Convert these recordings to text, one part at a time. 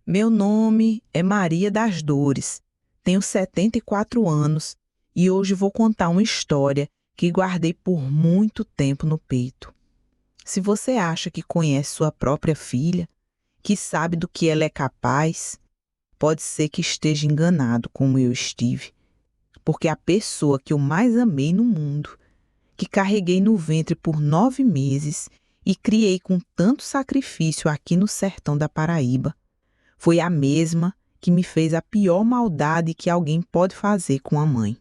Meu nome é Maria das Dores, tenho 74 anos e hoje vou contar uma história que guardei por muito tempo no peito. Se você acha que conhece sua própria filha, que sabe do que ela é capaz, pode ser que esteja enganado como eu estive, porque a pessoa que eu mais amei no mundo, que carreguei no ventre por 9 meses e criei com tanto sacrifício aqui no sertão da Paraíba, foi a mesma que me fez a pior maldade que alguém pode fazer com a mãe.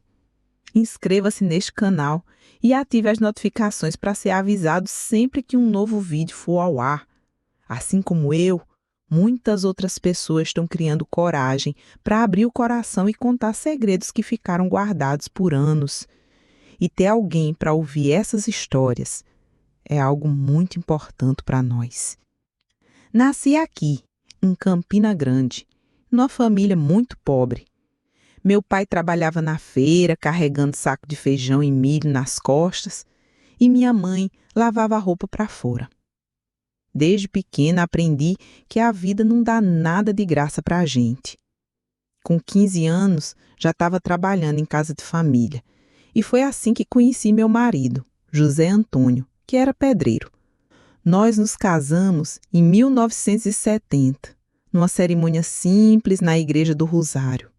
Inscreva-se neste canal e ative as notificações para ser avisado sempre que um novo vídeo for ao ar. Assim como eu, muitas outras pessoas estão criando coragem para abrir o coração e contar segredos que ficaram guardados por anos. E ter alguém para ouvir essas histórias é algo muito importante para nós. Nasci aqui, em Campina Grande, numa família muito pobre. Meu pai trabalhava na feira, carregando saco de feijão e milho nas costas, e minha mãe lavava a roupa para fora. Desde pequena aprendi que a vida não dá nada de graça para a gente. Com 15 anos, já estava trabalhando em casa de família, e foi assim que conheci meu marido, José Antônio, que era pedreiro. Nós nos casamos em 1970, numa cerimônia simples na Igreja do Rosário.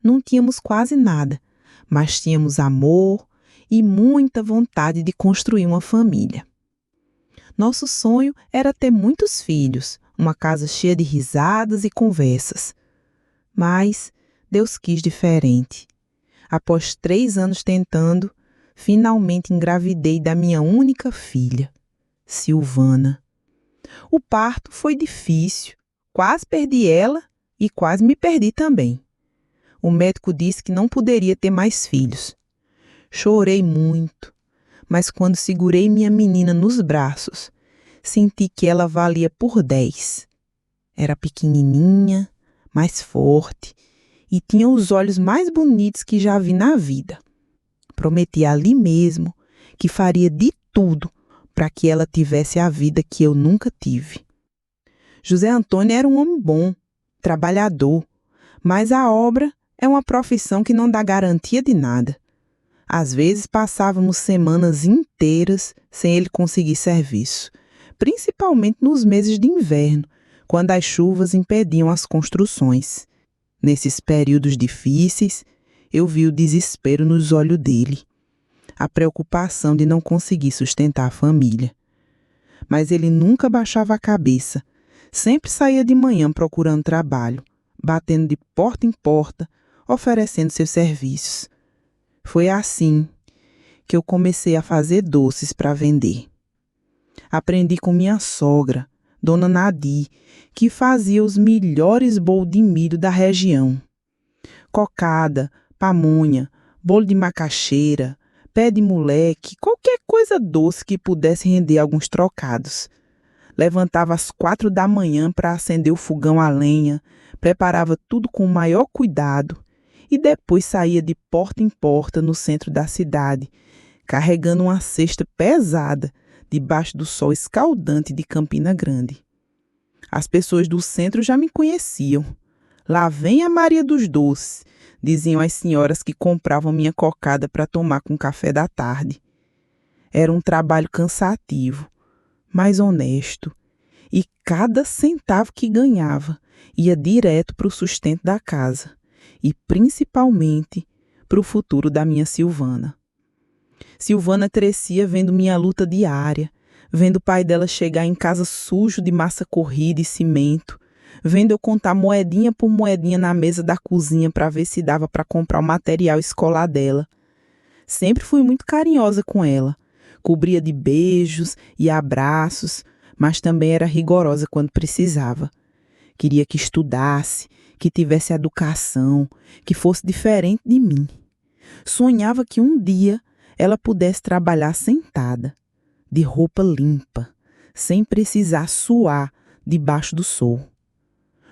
Não tínhamos quase nada, mas tínhamos amor e muita vontade de construir uma família. Nosso sonho era ter muitos filhos, uma casa cheia de risadas e conversas. Mas Deus quis diferente. Após 3 anos tentando, finalmente engravidei da minha única filha, Silvana. O parto foi difícil, quase perdi ela e quase me perdi também. O médico disse que não poderia ter mais filhos. Chorei muito, mas quando segurei minha menina nos braços, senti que ela valia por 10. Era pequenininha, mais forte e tinha os olhos mais bonitos que já vi na vida. Prometi ali mesmo que faria de tudo para que ela tivesse a vida que eu nunca tive. José Antônio era um homem bom, trabalhador, mas a obra é uma profissão que não dá garantia de nada. Às vezes passávamos semanas inteiras sem ele conseguir serviço, principalmente nos meses de inverno, quando as chuvas impediam as construções. Nesses períodos difíceis, eu vi o desespero nos olhos dele, a preocupação de não conseguir sustentar a família. Mas ele nunca baixava a cabeça, sempre saía de manhã procurando trabalho, batendo de porta em porta, oferecendo seus serviços. Foi assim que eu comecei a fazer doces para vender. Aprendi com minha sogra, Dona Nadi, que fazia os melhores bolos de milho da região. Cocada, pamonha, bolo de macaxeira, pé de moleque, qualquer coisa doce que pudesse render alguns trocados. Levantava às 4 da manhã para acender o fogão a lenha, preparava tudo com o maior cuidado e depois saía de porta em porta no centro da cidade, carregando uma cesta pesada debaixo do sol escaldante de Campina Grande. As pessoas do centro já me conheciam. Lá vem a Maria dos Doces, diziam as senhoras que compravam minha cocada para tomar com café da tarde. Era um trabalho cansativo, mas honesto, e cada centavo que ganhava ia direto para o sustento da casa e principalmente para o futuro da minha Silvana. Silvana crescia vendo minha luta diária, vendo o pai dela chegar em casa sujo de massa corrida e cimento, vendo eu contar moedinha por moedinha na mesa da cozinha para ver se dava para comprar o material escolar dela. Sempre fui muito carinhosa com ela, cobria de beijos e abraços, mas também era rigorosa quando precisava. Queria que estudasse, que tivesse educação, que fosse diferente de mim. Sonhava que um dia ela pudesse trabalhar sentada, de roupa limpa, sem precisar suar debaixo do sol.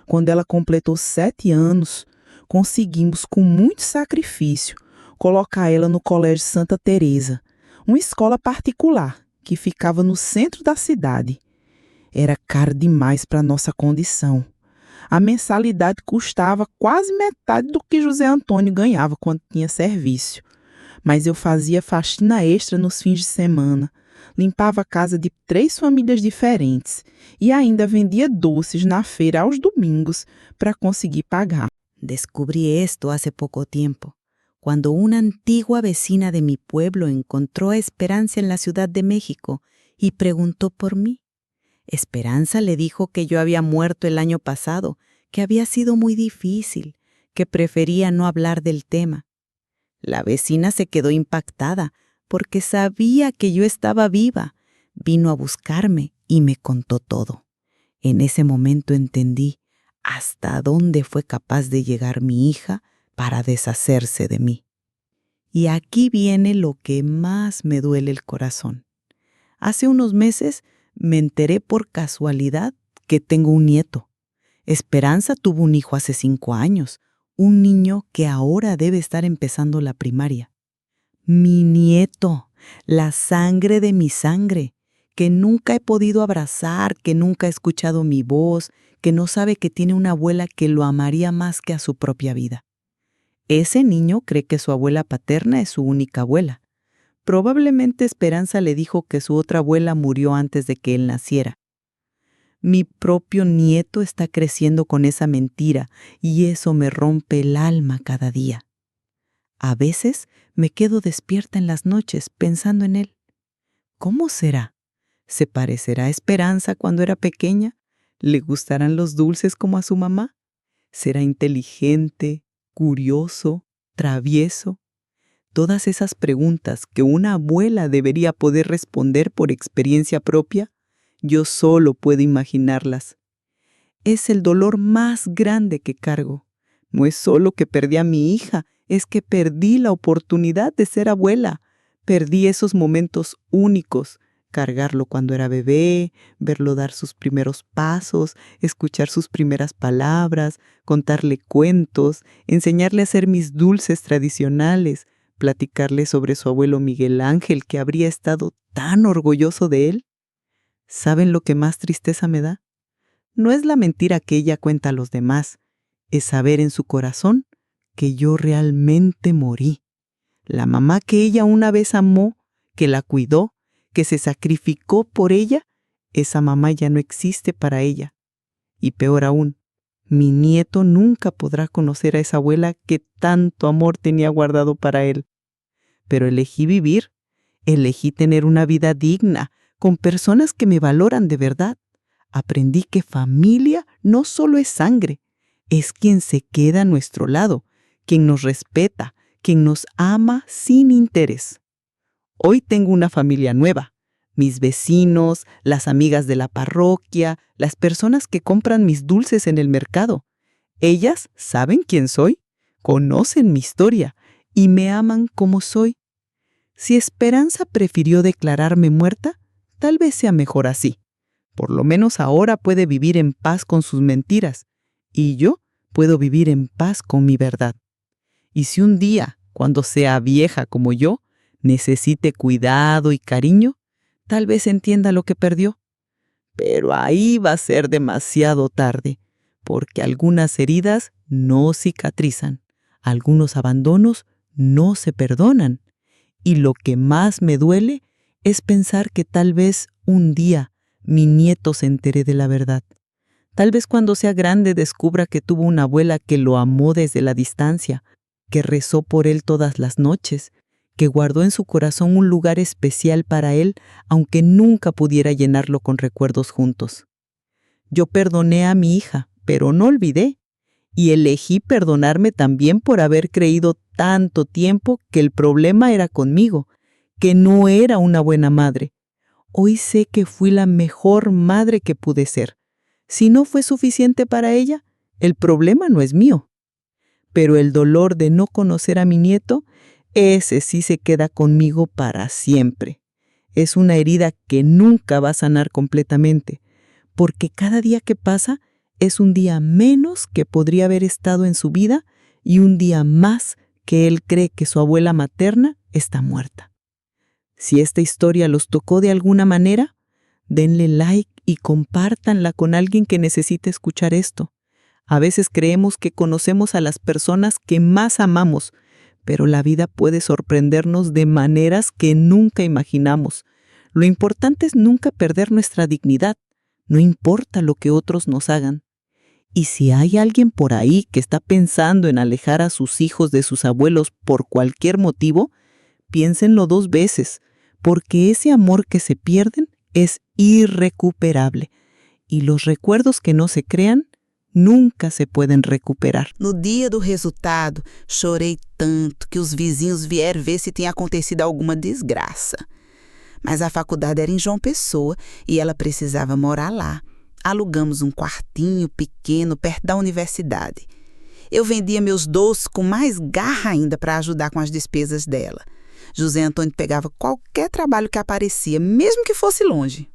Quando ela completou 7 anos, conseguimos, com muito sacrifício, colocar ela no Colégio Santa Teresa, uma escola particular que ficava no centro da cidade. Era caro demais para nossa condição, A mensalidade custava quase metade do que José Antônio ganhava quando tinha serviço. Mas eu fazia faxina extra nos fins de semana, limpava a casa de 3 famílias diferentes e ainda vendia doces na feira aos domingos para conseguir pagar. Descubrí esto hace poco tiempo, cuando una antigua vecina de mi pueblo encontró a Esperanza en la Ciudad de México y preguntó por mí. Esperanza le dijo que yo había muerto el año pasado, que había sido muy difícil, que prefería no hablar del tema. La vecina se quedó impactada porque sabía que yo estaba viva. Vino a buscarme y me contó todo. En ese momento entendí hasta dónde fue capaz de llegar mi hija para deshacerse de mí. Y aquí viene lo que más me duele el corazón. Hace unos meses me enteré por casualidad que tengo un nieto. Esperanza tuvo un hijo hace 5 años, un niño que ahora debe estar empezando la primaria. Mi nieto, la sangre de mi sangre, que nunca he podido abrazar, que nunca ha escuchado mi voz, que no sabe que tiene una abuela que lo amaría más que a su propia vida. Ese niño cree que su abuela paterna es su única abuela. Probablemente Esperanza le dijo que su otra abuela murió antes de que él naciera. Mi propio nieto está creciendo con esa mentira y eso me rompe el alma cada día. A veces me quedo despierta en las noches pensando en él. ¿Cómo será? ¿Se parecerá a Esperanza cuando era pequeña? ¿Le gustarán los dulces como a su mamá? ¿Será inteligente, curioso, travieso? Todas esas preguntas que una abuela debería poder responder por experiencia propia, yo solo puedo imaginarlas. Es el dolor más grande que cargo. No es solo que perdí a mi hija, es que perdí la oportunidad de ser abuela. Perdí esos momentos únicos, cargarlo cuando era bebé, verlo dar sus primeros pasos, escuchar sus primeras palabras, contarle cuentos, enseñarle a hacer mis dulces tradicionales, platicarle sobre su abuelo Miguel Ángel, que habría estado tan orgulloso de él. ¿Saben lo que más tristeza me da? No es la mentira que ella cuenta a los demás, es saber en su corazón que yo realmente morí. La mamá que ella una vez amó, que la cuidó, que se sacrificó por ella, esa mamá ya no existe para ella. Y peor aún, mi nieto nunca podrá conocer a esa abuela que tanto amor tenía guardado para él. Pero elegí vivir, elegí tener una vida digna, con personas que me valoran de verdad. Aprendí que familia no solo es sangre, es quien se queda a nuestro lado, quien nos respeta, quien nos ama sin interés. Hoy tengo una familia nueva, mis vecinos, las amigas de la parroquia, las personas que compran mis dulces en el mercado. Ellas saben quién soy, conocen mi historia y me aman como soy. Si Esperanza prefirió declararme muerta, tal vez sea mejor así. Por lo menos ahora puede vivir en paz con sus mentiras, y yo puedo vivir en paz con mi verdad. Y si un día, cuando sea vieja como yo, necesite cuidado y cariño, tal vez entienda lo que perdió. Pero ahí va a ser demasiado tarde, porque algunas heridas no cicatrizan, algunos abandonos no se perdonan. Y lo que más me duele es pensar que tal vez un día mi nieto se entere de la verdad. Tal vez cuando sea grande descubra que tuvo una abuela que lo amó desde la distancia, que rezó por él todas las noches, que guardó en su corazón un lugar especial para él, aunque nunca pudiera llenarlo con recuerdos juntos. Yo perdoné a mi hija, pero no olvidé, y elegí perdonarme también por haber creído tanto tiempo que el problema era conmigo, que no era una buena madre. Hoy sé que fui la mejor madre que pude ser. Si no fue suficiente para ella, el problema no es mío. Pero el dolor de no conocer a mi nieto, ese sí se queda conmigo para siempre. Es una herida que nunca va a sanar completamente, porque cada día que pasa es un día menos que podría haber estado en su vida y un día más que él cree que su abuela materna está muerta. Si esta historia los tocó de alguna manera, denle like y compártanla con alguien que necesite escuchar esto. A veces creemos que conocemos a las personas que más amamos, pero la vida puede sorprendernos de maneras que nunca imaginamos. Lo importante es nunca perder nuestra dignidad, no importa lo que otros nos hagan. Y si hay alguien por ahí que está pensando en alejar a sus hijos de sus abuelos por cualquier motivo, piénsenlo 2 veces, porque ese amor que se pierden es irrecuperable. Y los recuerdos que no se crean nunca se pueden recuperar. No dia do resultado, chorei tanto que os vizinhos vieram ver se tinha acontecido alguma desgraça. Mas a faculdade era em João Pessoa e ela precisava morar lá. Alugamos um quartinho pequeno perto da universidade. Eu vendia meus doces com mais garra ainda para ajudar com as despesas dela. José Antônio pegava qualquer trabalho que aparecia, mesmo que fosse longe.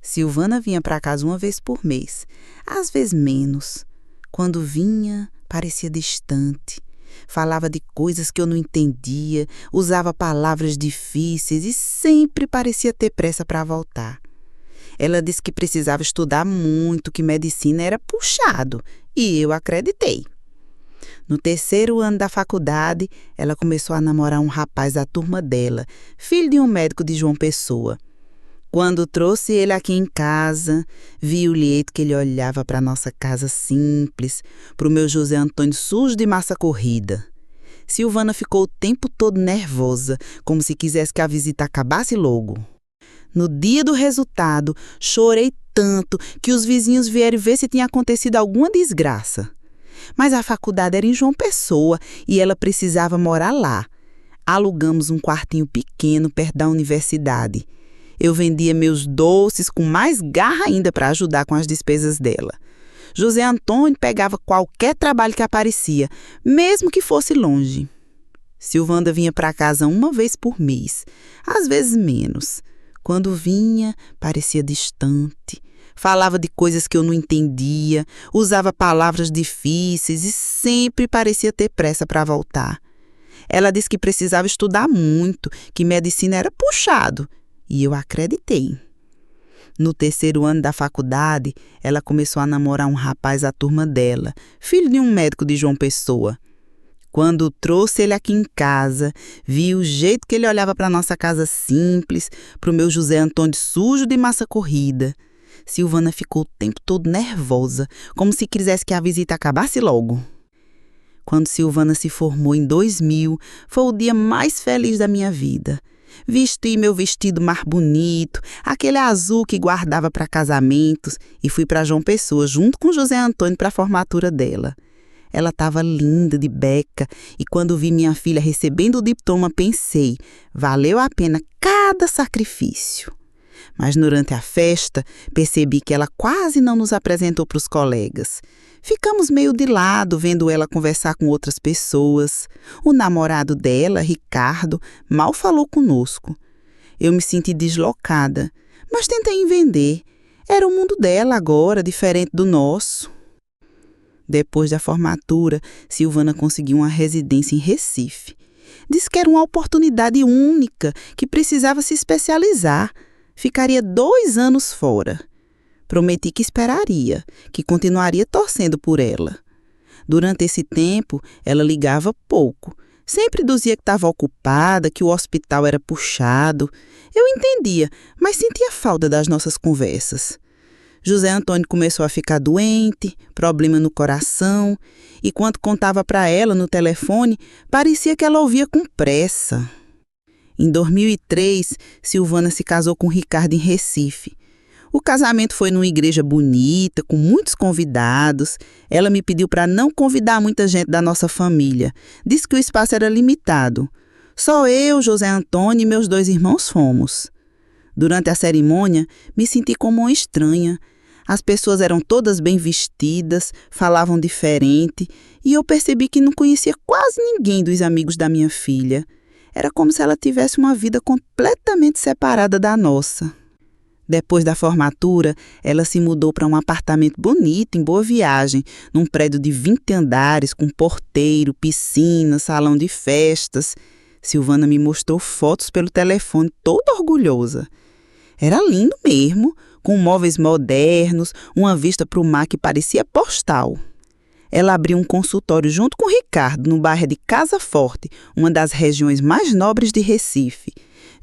Silvana vinha para casa uma vez por mês, às vezes menos. Quando vinha, parecia distante. Falava de coisas que eu não entendia, usava palavras difíceis e sempre parecia ter pressa para voltar. Ela disse que precisava estudar muito, que medicina era puxado, e eu acreditei. No 3º ano da faculdade, ela começou a namorar um rapaz da turma dela, filho de um médico de João Pessoa. Quando trouxe ele aqui em casa, vi o jeito que ele olhava para a nossa casa simples, para o meu José Antônio sujo de massa corrida. Silvana ficou o tempo todo nervosa, como se quisesse que a visita acabasse logo. No dia do resultado, chorei tanto que os vizinhos vieram ver se tinha acontecido alguma desgraça. Mas a faculdade era em João Pessoa e ela precisava morar lá. Alugamos um quartinho pequeno perto da universidade. Eu vendia meus doces com mais garra ainda para ajudar com as despesas dela. José Antônio pegava qualquer trabalho que aparecia, mesmo que fosse longe. Silvana vinha para casa uma vez por mês, às vezes menos. Quando vinha, parecia distante. Falava de coisas que eu não entendia, usava palavras difíceis e sempre parecia ter pressa para voltar. Ela disse que precisava estudar muito, que medicina era puxado, e eu acreditei. No 3º ano da faculdade, ela começou a namorar um rapaz da turma dela, filho de um médico de João Pessoa. Quando trouxe ele aqui em casa, vi o jeito que ele olhava para a nossa casa simples, para o meu José Antônio sujo de massa corrida. Silvana ficou o tempo todo nervosa, como se quisesse que a visita acabasse logo. Quando Silvana se formou em 2000, foi o dia mais feliz da minha vida. Vesti meu vestido mais bonito, aquele azul que guardava para casamentos, e fui para João Pessoa junto com José Antônio para a formatura dela. Ela estava linda de beca e quando vi minha filha recebendo o diploma pensei, valeu a pena cada sacrifício. Mas durante a festa percebi que ela quase não nos apresentou para os colegas. Ficamos meio de lado vendo ela conversar com outras pessoas. O namorado dela, Ricardo, mal falou conosco. Eu me senti deslocada, mas tentei entender. Era o mundo dela agora, diferente do nosso. Depois da formatura, Silvana conseguiu uma residência em Recife. Disse que era uma oportunidade única, que precisava se especializar. Ficaria 2 anos fora. Prometi que esperaria, que continuaria torcendo por ela. Durante esse tempo, ela ligava pouco. Sempre dizia que estava ocupada, que o hospital era puxado. Eu entendia, mas sentia falta das nossas conversas. José Antônio começou a ficar doente, problema no coração, e quando contava para ela no telefone, parecia que ela ouvia com pressa. Em 2003, Silvana se casou com Ricardo em Recife. O casamento foi numa igreja bonita, com muitos convidados. Ela me pediu para não convidar muita gente da nossa família. Disse que o espaço era limitado. Só eu, José Antônio e meus 2 irmãos fomos. Durante a cerimônia, me senti como uma estranha. As pessoas eram todas bem vestidas, falavam diferente, e eu percebi que não conhecia quase ninguém dos amigos da minha filha. Era como se ela tivesse uma vida completamente separada da nossa. Depois da formatura, ela se mudou para um apartamento bonito em Boa Viagem, num prédio de 20 andares, com porteiro, piscina, salão de festas. Silvana me mostrou fotos pelo telefone, toda orgulhosa. Era lindo mesmo, com móveis modernos, uma vista para o mar que parecia postal. Ela abriu um consultório junto com Ricardo no bairro de Casa Forte, uma das regiões mais nobres de Recife.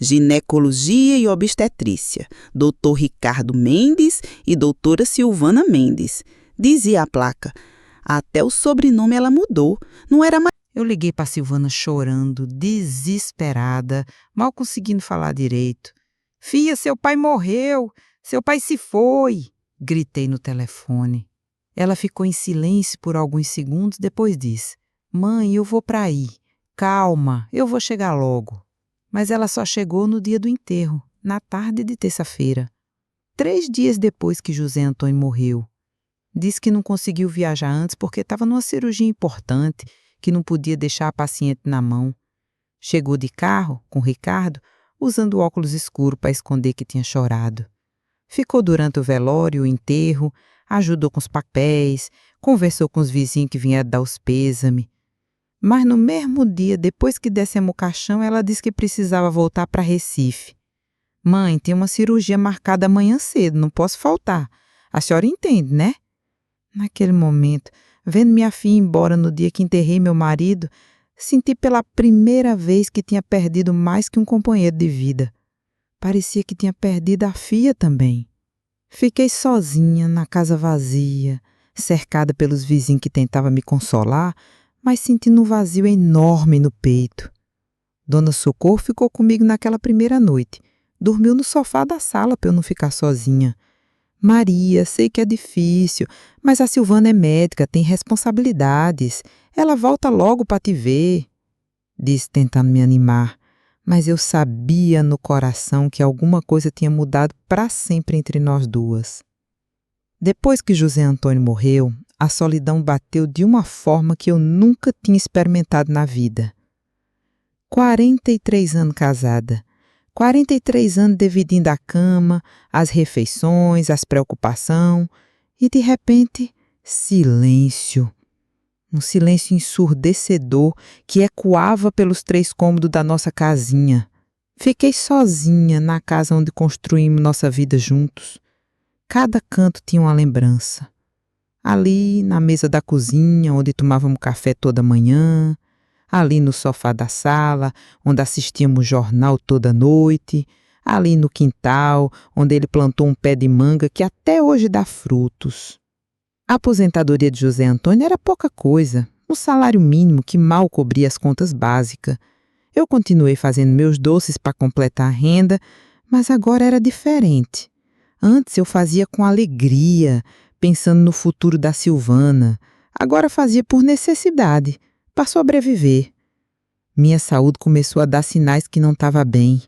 Ginecologia e obstetrícia, Dr. Ricardo Mendes e doutora Silvana Mendes. Dizia a placa. Até o sobrenome ela mudou. Não era mais. Eu liguei para Silvana chorando, desesperada, mal conseguindo falar direito. Fia, seu pai morreu, seu pai se foi, gritei no telefone. Ela ficou em silêncio por alguns segundos, depois disse: Mãe, eu vou para aí. Calma, eu vou chegar logo. Mas ela só chegou no dia do enterro, na tarde de terça-feira. 3 dias depois que José Antônio morreu. Disse que não conseguiu viajar antes porque estava numa cirurgia importante, que não podia deixar a paciente na mão. Chegou de carro, com Ricardo, usando óculos escuros para esconder que tinha chorado. Ficou durante o velório, o enterro, ajudou com os papéis, conversou com os vizinhos que vieram dar os pêsames. Mas no mesmo dia, depois que descemos o caixão, ela disse que precisava voltar para Recife. Mãe, tem uma cirurgia marcada amanhã cedo, não posso faltar. A senhora entende, né? Naquele momento, vendo minha filha ir embora no dia que enterrei meu marido, senti pela primeira vez que tinha perdido mais que um companheiro de vida. Parecia que tinha perdido a filha também. Fiquei sozinha, na casa vazia, cercada pelos vizinhos que tentavam me consolar, mas sentindo um vazio enorme no peito. Dona Socorro ficou comigo naquela primeira noite. Dormiu no sofá da sala para eu não ficar sozinha. Maria, sei que é difícil, mas a Silvana é médica, tem responsabilidades. Ela volta logo para te ver, disse tentando me animar. Mas eu sabia no coração que alguma coisa tinha mudado para sempre entre nós duas. Depois que José Antônio morreu, a solidão bateu de uma forma que eu nunca tinha experimentado na vida. 43 anos casada. 43 anos dividindo a cama, as refeições, as preocupações e, de repente, silêncio. Um silêncio ensurdecedor que ecoava pelos 3 cômodos da nossa casinha. Fiquei sozinha na casa onde construímos nossa vida juntos. Cada canto tinha uma lembrança. Ali, na mesa da cozinha, onde tomávamos café toda manhã, ali no sofá da sala, onde assistíamos jornal toda noite, ali no quintal, onde ele plantou um pé de manga que até hoje dá frutos. A aposentadoria de José Antônio era pouca coisa, um salário mínimo que mal cobria as contas básicas. Eu continuei fazendo meus doces para completar a renda, mas agora era diferente. Antes eu fazia com alegria, pensando no futuro da Silvana. Agora fazia por necessidade, para sobreviver. Minha saúde começou a dar sinais que não estava bem.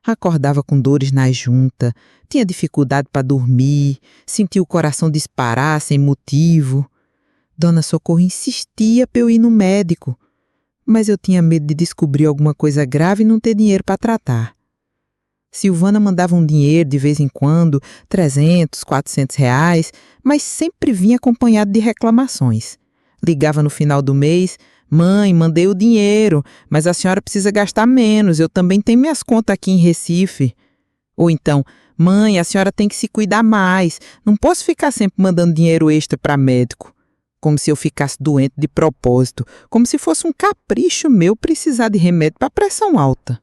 Acordava com dores nas juntas, tinha dificuldade para dormir, sentia o coração disparar sem motivo. Dona Socorro insistia para eu ir no médico, mas eu tinha medo de descobrir alguma coisa grave e não ter dinheiro para tratar. Silvana mandava um dinheiro de vez em quando, 300, 400 reais, mas sempre vinha acompanhado de reclamações. Ligava no final do mês: Mãe, mandei o dinheiro, mas a senhora precisa gastar menos, eu também tenho minhas contas aqui em Recife. Ou então: Mãe, a senhora tem que se cuidar mais, não posso ficar sempre mandando dinheiro extra para médico. Como se eu ficasse doente de propósito, como se fosse um capricho meu precisar de remédio para pressão alta.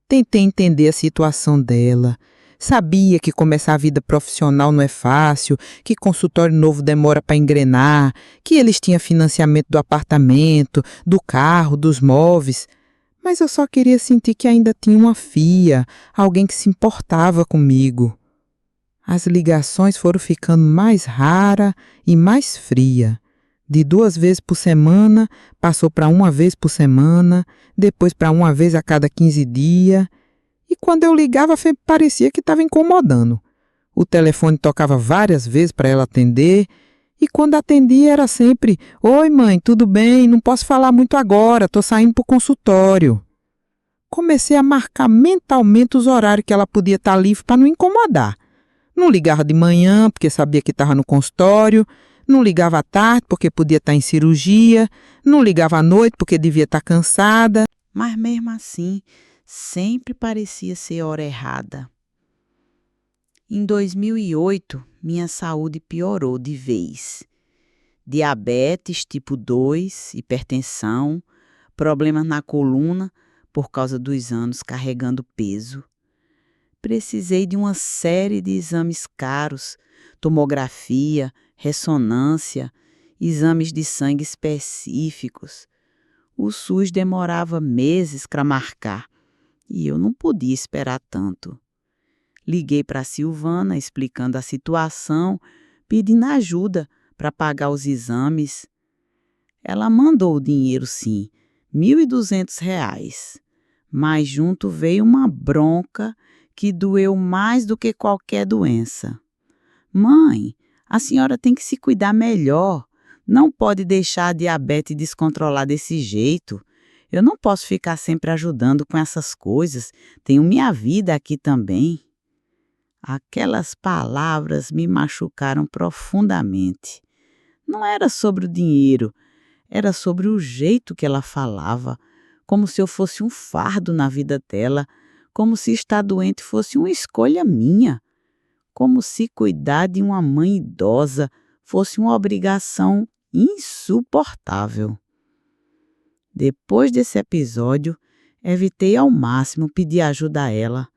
Tentei entender a situação dela. Sabia que começar a vida profissional não é fácil, que consultório novo demora para engrenar, que eles tinham financiamento do apartamento, do carro, dos móveis. Mas eu só queria sentir que ainda tinha uma filha, alguém que se importava comigo. As ligações foram ficando mais raras e mais frias. De 2 vezes por semana, passou para 1 vez por semana, depois para 1 vez a cada 15 dias. E quando eu ligava, parecia que estava incomodando. O telefone tocava várias vezes para ela atender, e quando atendia era sempre: Oi mãe, tudo bem? Não posso falar muito agora, estou saindo para o consultório. Comecei a marcar mentalmente os horários que ela podia estar livre para não incomodar. Não ligava de manhã, porque sabia que estava no consultório, não ligava à tarde, porque podia estar em cirurgia, não ligava à noite, porque devia estar cansada. Mas mesmo assim, sempre parecia ser hora errada. Em 2008, minha saúde piorou de vez. diabetes tipo 2, hipertensão, problemas na coluna por causa dos anos carregando peso. Precisei de uma série de exames caros, tomografia, ressonância, exames de sangue específicos. O SUS demorava meses para marcar e eu não podia esperar tanto. Liguei para a Silvana explicando a situação, pedindo ajuda para pagar os exames. Ela mandou o dinheiro sim, R$ 1.200, mas junto veio uma bronca que doeu mais do que qualquer doença. Mãe, a senhora tem que se cuidar melhor. Não pode deixar a diabetes descontrolar desse jeito. Eu não posso ficar sempre ajudando com essas coisas. Tenho minha vida aqui também. Aquelas palavras me machucaram profundamente. Não era sobre o dinheiro, era sobre o jeito que ela falava, como se eu fosse um fardo na vida dela, como se estar doente fosse uma escolha minha, como se cuidar de uma mãe idosa fosse uma obrigação insuportável. Depois desse episódio, evitei ao máximo pedir ajuda a ela.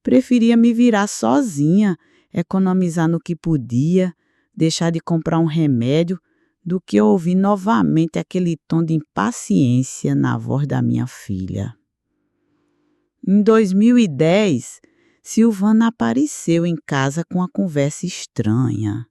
Preferia me virar sozinha, economizar no que podia, deixar de comprar um remédio, do que ouvir novamente aquele tom de impaciência na voz da minha filha. Em 2010, Silvana apareceu em casa com uma conversa estranha.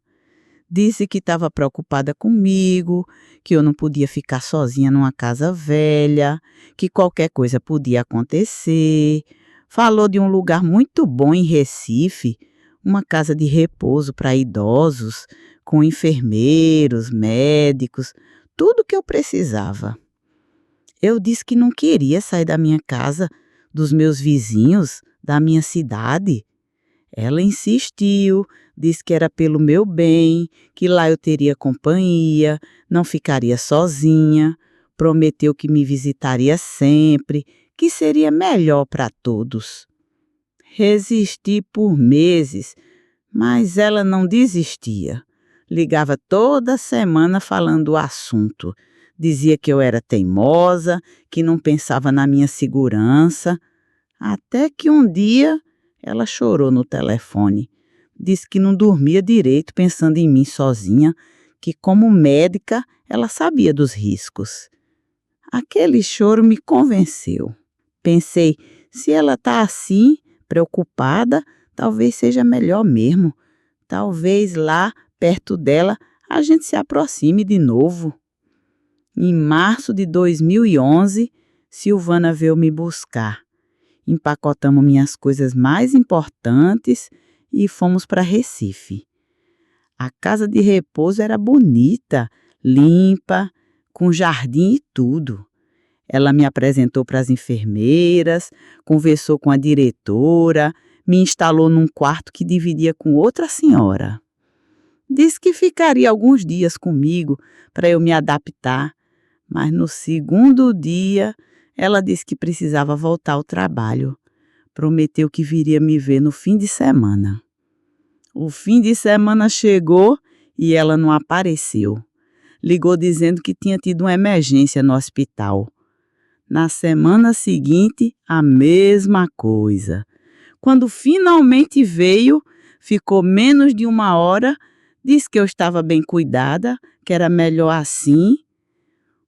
Disse que estava preocupada comigo, que eu não podia ficar sozinha numa casa velha, que qualquer coisa podia acontecer. Falou de um lugar muito bom em Recife, uma casa de repouso para idosos, com enfermeiros, médicos, tudo o que eu precisava. Eu disse que não queria sair da minha casa, dos meus vizinhos, da minha cidade. Ela insistiu, disse que era pelo meu bem, que lá eu teria companhia, não ficaria sozinha, prometeu que me visitaria sempre, que seria melhor para todos. Resisti por meses, mas ela não desistia. Ligava toda semana falando do assunto. Dizia que eu era teimosa, que não pensava na minha segurança. Até que um dia ela chorou no telefone. Disse que não dormia direito pensando em mim sozinha, que como médica ela sabia dos riscos. Aquele choro me convenceu. Pensei, se ela está assim, preocupada, talvez seja melhor mesmo. Talvez lá, perto dela, a gente se aproxime de novo. Em março de 2011, Silvana veio me buscar. Empacotamos minhas coisas mais importantes e fomos para Recife. A casa de repouso era bonita, limpa, com jardim e tudo. Ela me apresentou para as enfermeiras, conversou com a diretora, me instalou num quarto que dividia com outra senhora. Disse que ficaria alguns dias comigo para eu me adaptar, mas no segundo dia ela disse que precisava voltar ao trabalho. Prometeu que viria me ver no fim de semana. O fim de semana chegou e ela não apareceu. Ligou dizendo que tinha tido uma emergência no hospital. Na semana seguinte, a mesma coisa. Quando finalmente veio, ficou menos de 1 hora, disse que eu estava bem cuidada, que era melhor assim.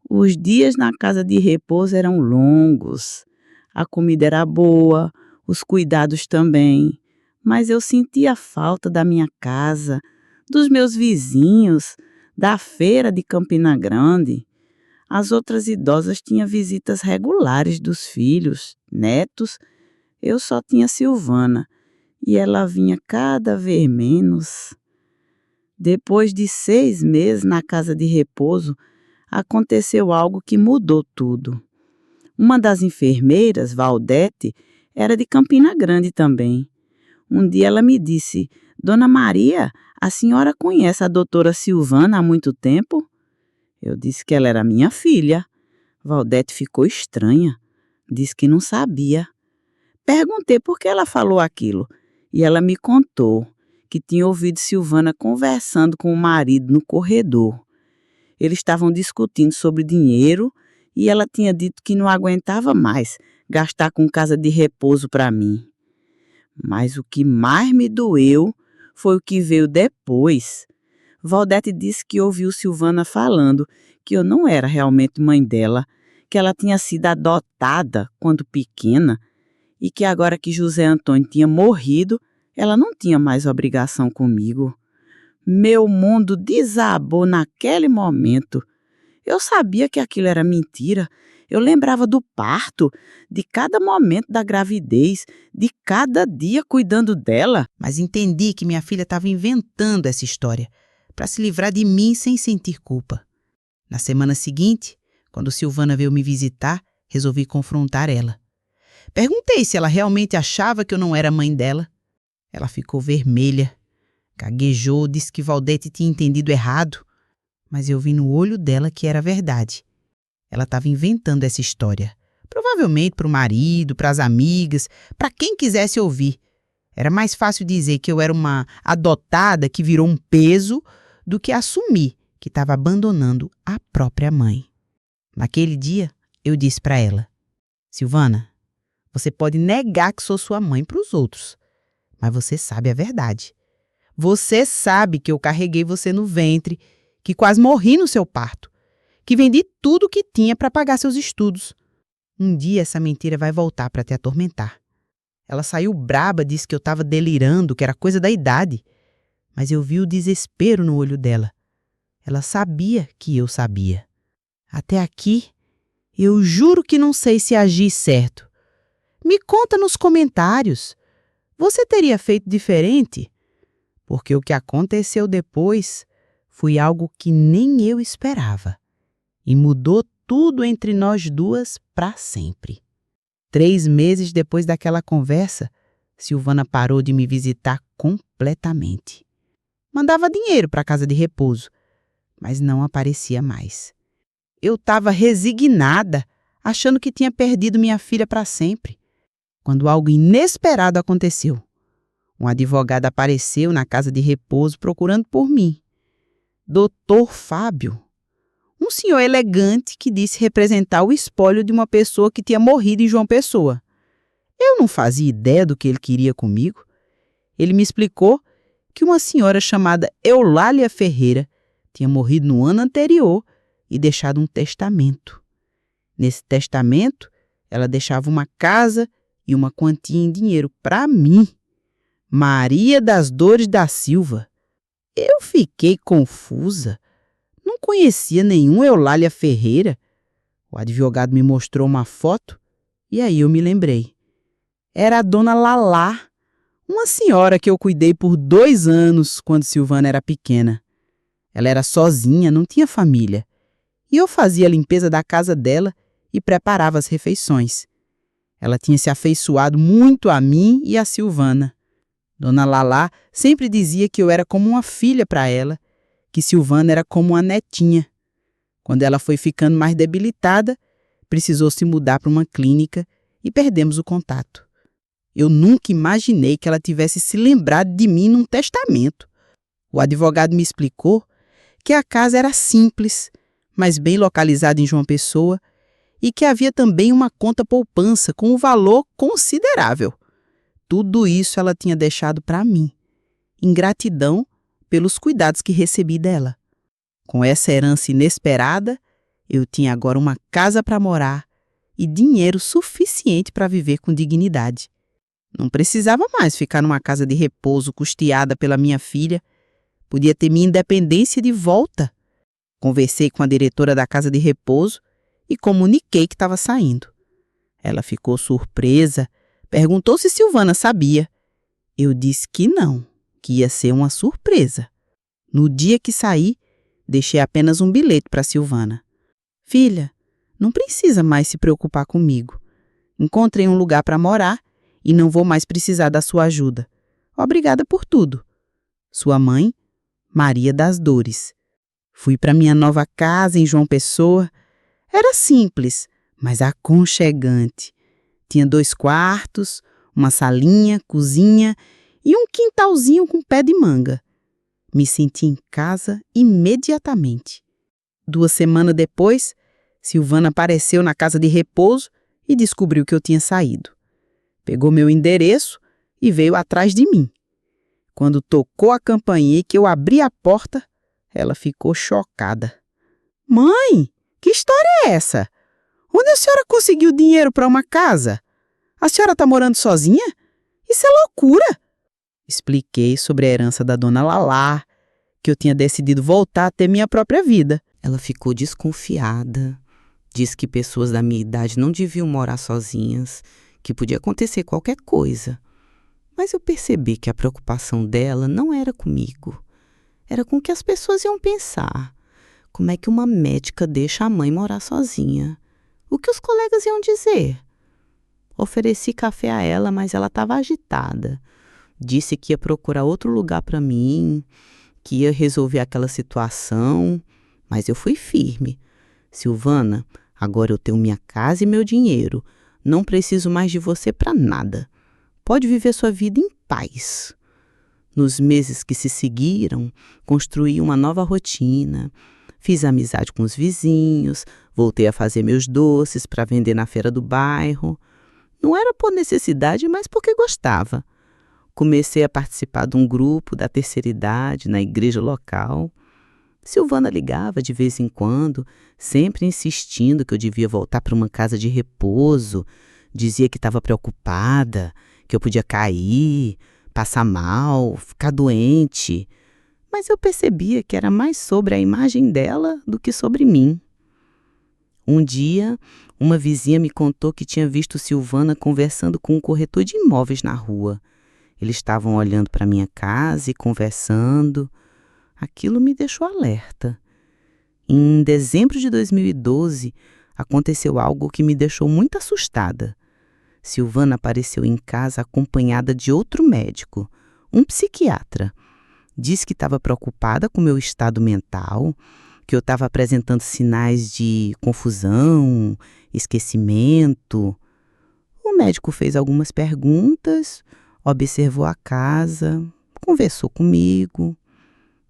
Os dias na casa de repouso eram longos. A comida era boa, os cuidados também. Mas eu sentia falta da minha casa, dos meus vizinhos, da feira de Campina Grande. As outras idosas tinham visitas regulares dos filhos, netos. Eu só tinha Silvana e ela vinha cada vez menos. Depois de 6 meses na casa de repouso, aconteceu algo que mudou tudo. Uma das enfermeiras, Valdete, era de Campina Grande também. Um dia ela me disse: Dona Maria, a senhora conhece a doutora Silvana há muito tempo? Eu disse que ela era minha filha. Valdete ficou estranha. Disse que não sabia. Perguntei por que ela falou aquilo e ela me contou que tinha ouvido Silvana conversando com o marido no corredor. Eles estavam discutindo sobre dinheiro e ela tinha dito que não aguentava mais gastar com casa de repouso para mim. Mas o que mais me doeu foi o que veio depois. Valdete disse que ouviu Silvana falando que eu não era realmente mãe dela, que ela tinha sido adotada quando pequena e que agora que José Antônio tinha morrido, ela não tinha mais obrigação comigo. Meu mundo desabou naquele momento. Eu sabia que aquilo era mentira. Eu lembrava do parto, de cada momento da gravidez, de cada dia cuidando dela. Mas entendi que minha filha estava inventando essa história para se livrar de mim sem sentir culpa. Na semana seguinte, quando Silvana veio me visitar, resolvi confrontar ela. Perguntei se ela realmente achava que eu não era mãe dela. Ela ficou vermelha, gaguejou, disse que Valdete tinha entendido errado, mas eu vi no olho dela que era verdade. Ela estava inventando essa história, provavelmente para o marido, para as amigas, para quem quisesse ouvir. Era mais fácil dizer que eu era uma adotada que virou um peso do que assumir que estava abandonando a própria mãe. Naquele dia, eu disse para ela: Silvana, você pode negar que sou sua mãe para os outros, mas você sabe a verdade. Você sabe que eu carreguei você no ventre, que quase morri no seu parto, que vendi tudo o que tinha para pagar seus estudos. Um dia essa mentira vai voltar para te atormentar. Ela saiu braba, disse que eu estava delirando, que era coisa da idade. Mas eu vi o desespero no olho dela. Ela sabia que eu sabia. Até aqui, eu juro que não sei se agi certo. Me conta nos comentários. Você teria feito diferente? Porque o que aconteceu depois foi algo que nem eu esperava. E mudou tudo entre nós duas para sempre. 3 meses depois daquela conversa, Silvana parou de me visitar completamente. Mandava dinheiro para a casa de repouso, mas não aparecia mais. Eu estava resignada, achando que tinha perdido minha filha para sempre, quando algo inesperado aconteceu. Um advogado apareceu na casa de repouso procurando por mim. Doutor Fábio. Um senhor elegante que disse representar o espólio de uma pessoa que tinha morrido em João Pessoa. Eu não fazia ideia do que ele queria comigo. Ele me explicou que uma senhora chamada Eulália Ferreira tinha morrido no ano anterior e deixado um testamento. Nesse testamento, ela deixava uma casa e uma quantia em dinheiro para mim, Maria das Dores da Silva. Eu fiquei confusa. Não conhecia nenhum Eulália Ferreira. O advogado me mostrou uma foto e aí eu me lembrei. Era a dona Lalá, uma senhora que eu cuidei por 2 anos quando Silvana era pequena. Ela era sozinha, não tinha família. E eu fazia a limpeza da casa dela e preparava as refeições. Ela tinha se afeiçoado muito a mim e a Silvana. Dona Lalá sempre dizia que eu era como uma filha para ela, que Silvana era como uma netinha. Quando ela foi ficando mais debilitada, precisou se mudar para uma clínica e perdemos o contato. Eu nunca imaginei que ela tivesse se lembrado de mim num testamento. O advogado me explicou que a casa era simples, mas bem localizada em João Pessoa, e que havia também uma conta poupança com um valor considerável. Tudo isso ela tinha deixado para mim, em gratidão pelos cuidados que recebi dela. Com essa herança inesperada, eu tinha agora uma casa para morar e dinheiro suficiente para viver com dignidade. Não precisava mais ficar numa casa de repouso custeada pela minha filha. Podia ter minha independência de volta. Conversei com a diretora da casa de repouso e comuniquei que estava saindo. Ela ficou surpresa, perguntou se Silvana sabia. Eu disse que não, que ia ser uma surpresa. No dia que saí, deixei apenas um bilhete para Silvana. Filha, não precisa mais se preocupar comigo. Encontrei um lugar para morar e não vou mais precisar da sua ajuda. Obrigada por tudo. Sua mãe, Maria das Dores. Fui para minha nova casa em João Pessoa. Era simples, mas aconchegante. Tinha 2 quartos, uma salinha, cozinha e um quintalzinho com pé de manga. Me senti em casa imediatamente. 2 semanas depois, Silvana apareceu na casa de repouso e descobriu que eu tinha saído. Pegou meu endereço e veio atrás de mim. Quando tocou a campainha e que eu abri a porta, ela ficou chocada. Mãe, que história é essa? Onde a senhora conseguiu dinheiro para uma casa? A senhora está morando sozinha? Isso é loucura! Expliquei sobre a herança da dona Lalá, que eu tinha decidido voltar a ter minha própria vida. Ela ficou desconfiada. Disse que pessoas da minha idade não deviam morar sozinhas, que podia acontecer qualquer coisa. Mas eu percebi que a preocupação dela não era comigo. Era com o que as pessoas iam pensar. Como é que uma médica deixa a mãe morar sozinha? O que os colegas iam dizer? Ofereci café a ela, mas ela estava agitada. Disse que ia procurar outro lugar para mim, que ia resolver aquela situação, mas eu fui firme. Silvana, agora eu tenho minha casa e meu dinheiro. Não preciso mais de você para nada. Pode viver sua vida em paz. Nos meses que se seguiram, construí uma nova rotina. Fiz amizade com os vizinhos, voltei a fazer meus doces para vender na feira do bairro. Não era por necessidade, mas porque gostava. Comecei a participar de um grupo da terceira idade na igreja local. Silvana ligava de vez em quando, sempre insistindo que eu devia voltar para uma casa de repouso. Dizia que estava preocupada, que eu podia cair, passar mal, ficar doente. Mas eu percebia que era mais sobre a imagem dela do que sobre mim. Um dia, uma vizinha me contou que tinha visto Silvana conversando com um corretor de imóveis na rua. Eles estavam olhando para minha casa e conversando. Aquilo me deixou alerta. Em dezembro de 2012, aconteceu algo que me deixou muito assustada. Silvana apareceu em casa acompanhada de outro médico, um psiquiatra. Disse que estava preocupada com meu estado mental, que eu estava apresentando sinais de confusão, esquecimento. O médico fez algumas perguntas, observou a casa, conversou comigo.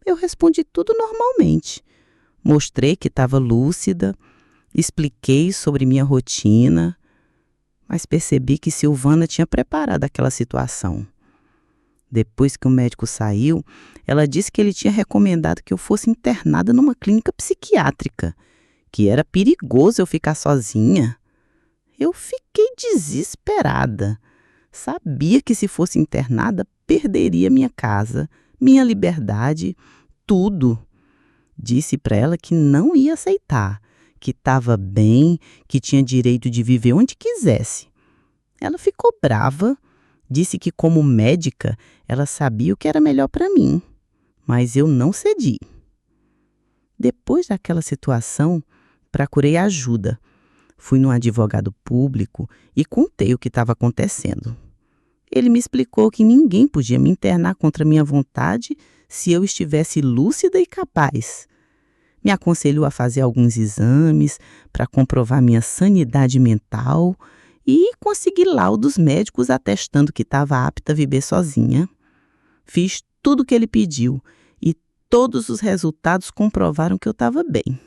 Eu respondi tudo normalmente. Mostrei que estava lúcida, expliquei sobre minha rotina, mas percebi que Silvana tinha preparado aquela situação. Depois que o médico saiu, ela disse que ele tinha recomendado que eu fosse internada numa clínica psiquiátrica, que era perigoso eu ficar sozinha. Eu fiquei desesperada. Sabia que se fosse internada, perderia minha casa, minha liberdade, tudo. Disse para ela que não ia aceitar, que estava bem, que tinha direito de viver onde quisesse. Ela ficou brava, disse que como médica ela sabia o que era melhor para mim, mas eu não cedi. Depois daquela situação, procurei ajuda. Fui num advogado público e contei o que estava acontecendo. Ele me explicou que ninguém podia me internar contra minha vontade se eu estivesse lúcida e capaz. Me aconselhou a fazer alguns exames para comprovar minha sanidade mental e consegui laudos médicos atestando que estava apta a viver sozinha. Fiz tudo o que ele pediu e todos os resultados comprovaram que eu estava bem.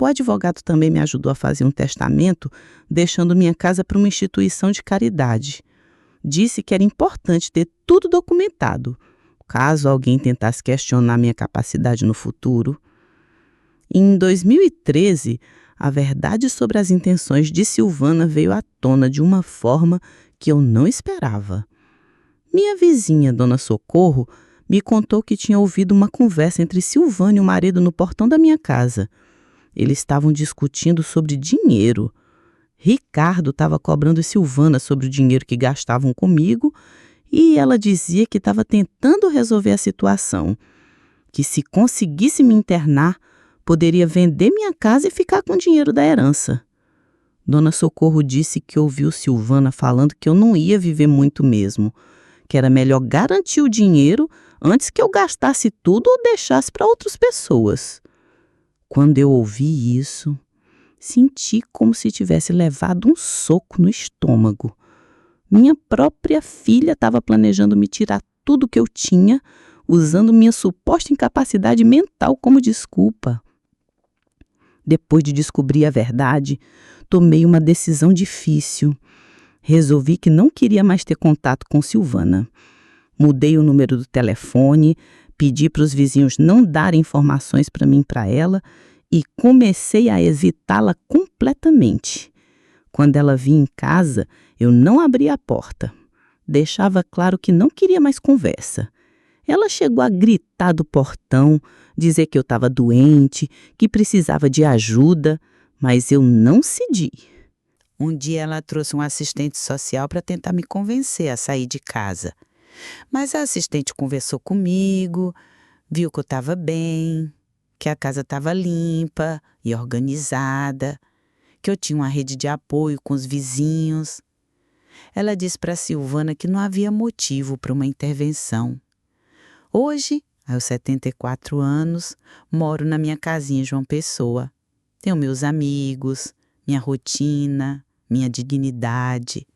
O advogado também me ajudou a fazer um testamento, deixando minha casa para uma instituição de caridade. Disse que era importante ter tudo documentado, caso alguém tentasse questionar minha capacidade no futuro. Em 2013, a verdade sobre as intenções de Silvana veio à tona de uma forma que eu não esperava. Minha vizinha, Dona Socorro, me contou que tinha ouvido uma conversa entre Silvana e o marido no portão da minha casa. Eles estavam discutindo sobre dinheiro. Ricardo estava cobrando Silvana sobre o dinheiro que gastavam comigo e ela dizia que estava tentando resolver a situação, que se conseguisse me internar, poderia vender minha casa e ficar com o dinheiro da herança. Dona Socorro disse que ouviu Silvana falando que eu não ia viver muito mesmo, que era melhor garantir o dinheiro antes que eu gastasse tudo ou deixasse para outras pessoas. Quando eu ouvi isso, senti como se tivesse levado um soco no estômago. Minha própria filha estava planejando me tirar tudo que eu tinha, usando minha suposta incapacidade mental como desculpa. Depois de descobrir a verdade, tomei uma decisão difícil. Resolvi que não queria mais ter contato com Silvana. Mudei o número do telefone, pedi para os vizinhos não darem informações para mim e para ela e comecei a evitá-la completamente. Quando ela vinha em casa, eu não abria a porta. Deixava claro que não queria mais conversa. Ela chegou a gritar do portão, dizer que eu estava doente, que precisava de ajuda, mas eu não cedi. Um dia ela trouxe um assistente social para tentar me convencer a sair de casa. Mas a assistente conversou comigo, viu que eu estava bem, que a casa estava limpa e organizada, que eu tinha uma rede de apoio com os vizinhos. Ela disse para Silvana que não havia motivo para uma intervenção. Hoje, aos 74 anos, moro na minha casinha em João Pessoa. Tenho meus amigos, minha rotina, minha dignidade.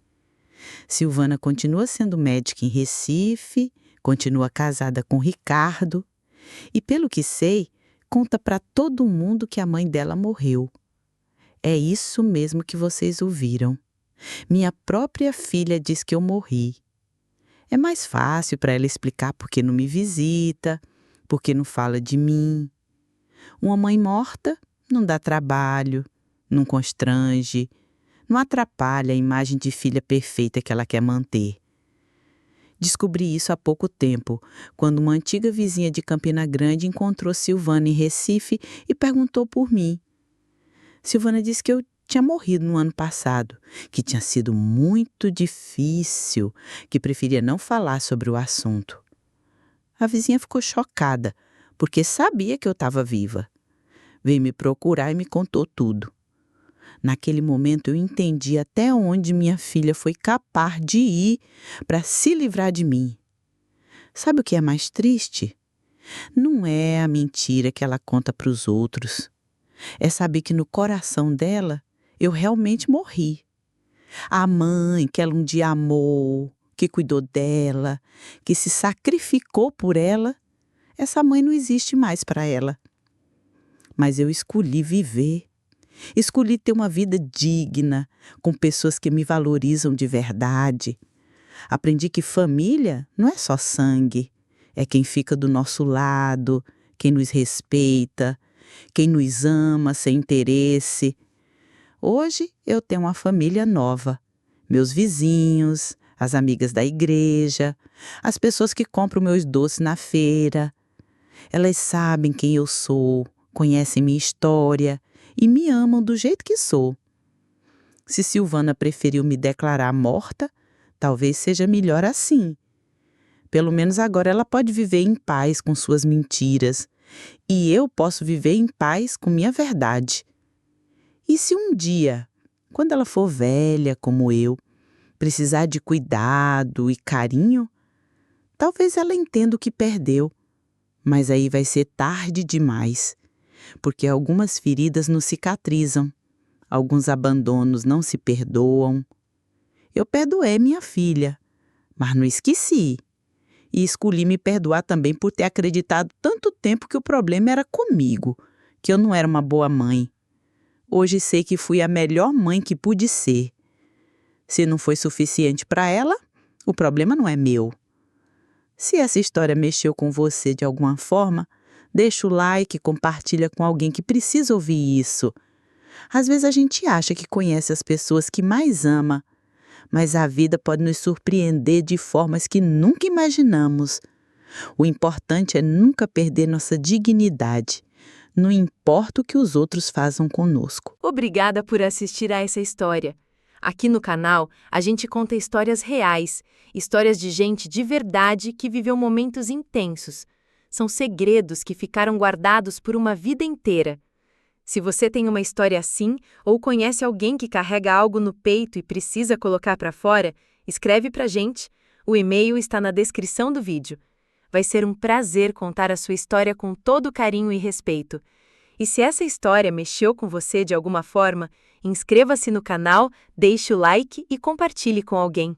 Silvana continua sendo médica em Recife, continua casada com Ricardo e, pelo que sei, conta para todo mundo que a mãe dela morreu. É isso mesmo que vocês ouviram. Minha própria filha diz que eu morri. É mais fácil para ela explicar por que não me visita, por que não fala de mim. Uma mãe morta não dá trabalho, não constrange, não atrapalha a imagem de filha perfeita que ela quer manter. Descobri isso há pouco tempo, quando uma antiga vizinha de Campina Grande encontrou Silvana em Recife e perguntou por mim. Silvana disse que eu tinha morrido no ano passado, que tinha sido muito difícil, que preferia não falar sobre o assunto. A vizinha ficou chocada, porque sabia que eu estava viva. Veio me procurar e me contou tudo. Naquele momento eu entendi até onde minha filha foi capaz de ir para se livrar de mim. Sabe o que é mais triste? Não é a mentira que ela conta para os outros. É saber que no coração dela eu realmente morri. A mãe que ela um dia amou, que cuidou dela, que se sacrificou por ela, essa mãe não existe mais para ela. Mas eu escolhi viver. Escolhi ter uma vida digna, com pessoas que me valorizam de verdade. Aprendi que família não é só sangue, é quem fica do nosso lado, quem nos respeita, quem nos ama sem interesse. Hoje eu tenho uma família nova, meus vizinhos, as amigas da igreja, as pessoas que compram meus doces na feira. Elas sabem quem eu sou, conhecem minha história e me amam do jeito que sou. Se Silvana preferiu me declarar morta, talvez seja melhor assim. Pelo menos agora ela pode viver em paz com suas mentiras e eu posso viver em paz com minha verdade. E se um dia, quando ela for velha como eu, precisar de cuidado e carinho, talvez ela entenda o que perdeu, mas aí vai ser tarde demais, porque algumas feridas não cicatrizam, alguns abandonos não se perdoam. Eu perdoei minha filha, mas não esqueci. E escolhi me perdoar também por ter acreditado tanto tempo que o problema era comigo, que eu não era uma boa mãe. Hoje sei que fui a melhor mãe que pude ser. Se não foi suficiente para ela, o problema não é meu. Se essa história mexeu com você de alguma forma, deixa o like e compartilha com alguém que precisa ouvir isso. Às vezes a gente acha que conhece as pessoas que mais ama, mas a vida pode nos surpreender de formas que nunca imaginamos. O importante é nunca perder nossa dignidade. Não importa o que os outros façam conosco. Obrigada por assistir a essa história. Aqui no canal, a gente conta histórias reais, histórias de gente de verdade que viveu momentos intensos. São segredos que ficaram guardados por uma vida inteira. Se você tem uma história assim, ou conhece alguém que carrega algo no peito e precisa colocar para fora, escreve pra gente. O e-mail está na descrição do vídeo. Vai ser um prazer contar a sua história com todo carinho e respeito. E se essa história mexeu com você de alguma forma, inscreva-se no canal, deixe o like e compartilhe com alguém.